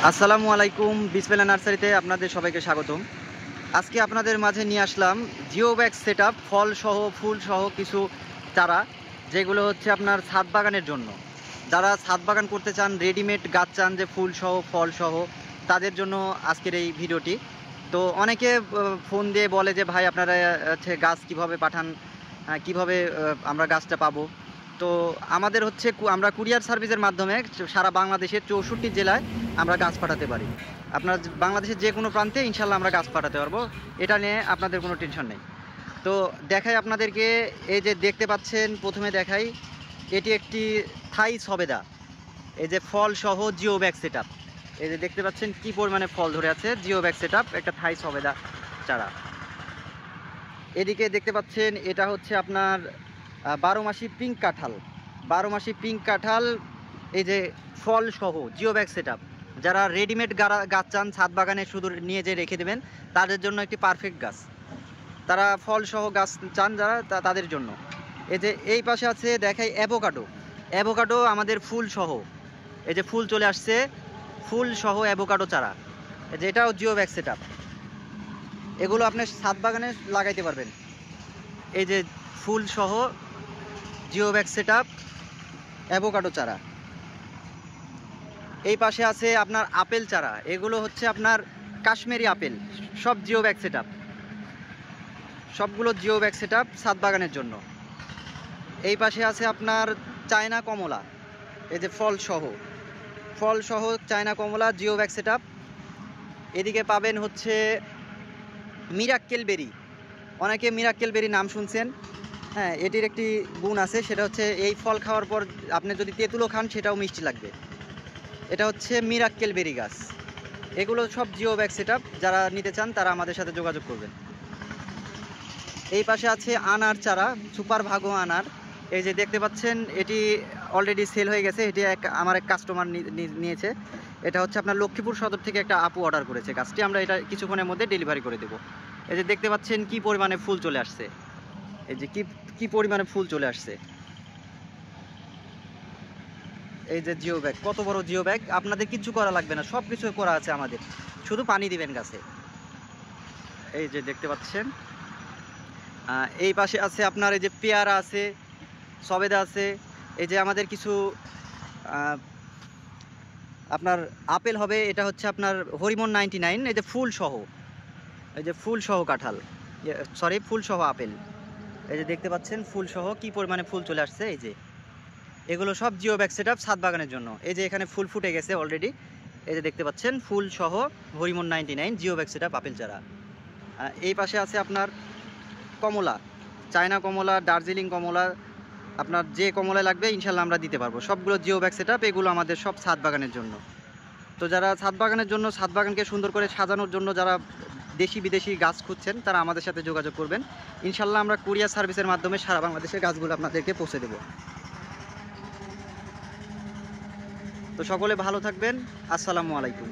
আসসালামু আলাইকুম, বিসমিল্লাহ নার্সারিতে আপনাদের সবাইকে স্বাগতম। আজকে আপনাদের মাঝে নিয়ে আসলাম জিওব্যাগ সেটআপ ফল সহ ফুল সহ কিছু চারা, যেগুলো হচ্ছে আপনার ছাদ বাগানের জন্য। যারা ছাদ বাগান করতে চান, রেডিমেড গাছ চান যে ফুল সহ ফল সহ, তাদের জন্য আজকের এই ভিডিওটি। তো অনেকে ফোন দিয়ে বলে যে ভাই আপনারা হচ্ছে গাছ কিভাবে পাঠান, কিভাবে আমরা গাছটা পাবো। তো আমাদের হচ্ছে আমরা কুরিয়ার সার্ভিসের মাধ্যমে সারা বাংলাদেশের 64 জেলায় আমরা গাছ পাঠাতে পারি। আপনার বাংলাদেশের যে কোনো প্রান্তে ইনশাল্লাহ আমরা গাছ পাঠাতে পারবো, এটা নিয়ে আপনাদের কোনো টেনশন নেই। তো দেখাই আপনাদেরকে, এই যে দেখতে পাচ্ছেন, প্রথমে দেখাই, এটি একটি থাই সবেদা, এই যে ফল সহ জিওব্যাগ সেটআপ। এই যে দেখতে পাচ্ছেন কি পরিমাণে ফল ধরে আছে, জিওব্যাগ সেটআপ একটা থাই সবেদা চারা। এদিকে দেখতে পাচ্ছেন এটা হচ্ছে আপনার 12 মাসি পিঙ্ক কাঁঠাল, 12 মাসি পিঙ্ক কাঁঠাল, এই যে ফল সহ জিওব্যাগ সেটআপ। যারা রেডিমেড গাছ চান, ছাদ বাগানে শুধু নিয়ে যে রেখে দেবেন, তাদের জন্য একটি পারফেক্ট গাছ। তারা ফল সহ গাছ চান যারা, তাদের জন্য। এই যে এই পাশে আছে দেখাই অ্যাভোকাডো, অ্যাভোকাডো আমাদের ফুল সহ, এই যে ফুল চলে আসছে, ফুল সহ অ্যাভোকাডো চারা। এই যে এটাও জিওব্যাগ সেটআপ, এগুলো আপনি ছাদ বাগানে লাগাইতে পারবেন। এই যে ফুল সহ জিওব্যাগ সেটআপ অ্যাভোকাডো চারা। এই পাশে আছে আপনার আপেল চারা, এগুলো হচ্ছে আপনার কাশ্মীরি আপেল, সব জিওব্যাগ সেটআপ, সবগুলো জিওব্যাগ সেটআপ ছাদ বাগানের জন্য। এই পাশে আছে আপনার চায়না কমলা, এই যে ফল সহ চায়না কমলা জিওব্যাগ সেটআপ। এদিকে পাবেন হচ্ছে মিরাক্কেল বেরি, অনেকে মিরাক্কেল বেরি নাম শুনছেন। হ্যাঁ, এটির একটি গুণ আছে, সেটা হচ্ছে এই ফল খাওয়ার পর আপনি যদি তেঁতুলও খান সেটাও মিষ্টি লাগবে। এটা হচ্ছে মিরাক্কেল বেরি গাছ। এগুলো সব জিওব্যাগ সেটআপ, যারা নিতে চান তারা আমাদের সাথে যোগাযোগ করবেন। এই পাশে আছে আনার চারা, সুপার ভাগো আনার। এই যে দেখতে পাচ্ছেন এটি অলরেডি সেল হয়ে গেছে, এটি আমার এক কাস্টমার নিয়েছে। এটা হচ্ছে আপনার লক্ষ্মীপুর সদর থেকে একটা আপু অর্ডার করেছে গাছটি, আমরা এটা কিছুক্ষণের মধ্যে ডেলিভারি করে দেবো। এই যে দেখতে পাচ্ছেন কি পরিমাণে ফুল চলে আসছে, এই যে কি পরিমাণে ফুল চলে আসছে। এই যে জিওব্যাগ, কত বড় জিওব্যাগ, আপনাদের কিছু করা লাগবে না, সব কিছু করা আছে আমাদের, শুধু পানি দিবেন গাছে। এই যে দেখতে পাচ্ছেন এই পাশে আছে আপনার এই যে পেয়ারা আছে, সবেদা আছে। এই যে আমাদের কিছু আপনার আপেল হবে, এটা হচ্ছে আপনার হরিমন 99, এই যে ফুল সহ, এই যে ফুল সহ কাঁঠাল, সরি ফুল সহ আপেল। এই যে দেখতে পাচ্ছেন ফুল সহ কি পরিমাণে ফুল চলে আসছে। এই যে এগুলো সব জিওব্যাগ সেটআপ ছাদ বাগানের জন্য। এই যে এখানে ফুল ফুটে গেছে অলরেডি, এই যে দেখতে পাচ্ছেন ফুল সহ হরিমন 99 জিওব্যাগ সেটআপ আপেল চারা। এই পাশে আছে আপনার কমলা, চায়না কমলা, দার্জিলিং কমলা, আপনার যে কমলা লাগবে ইনশাল্লাহ আমরা দিতে পারবো। সবগুলো জিওব্যাগ সেটআপ, এগুলো আমাদের সব ছাদ বাগানের জন্য। তো যারা ছাদ বাগানের জন্য, ছাদ বাগানকে সুন্দর করে সাজানোর জন্য যারা দেশি বিদেশি গাছ খুঁজছেন, তারা আমাদের সাথে যোগাযোগ করবেন। ইনশাল্লাহ আমরা কুরিয়ার সার্ভিসের মাধ্যমে সারা বাংলাদেশের গাছগুলো আপনাদেরকে পৌঁছে দেব। তো সকলে ভালো থাকবেন, আসসালামু আলাইকুম।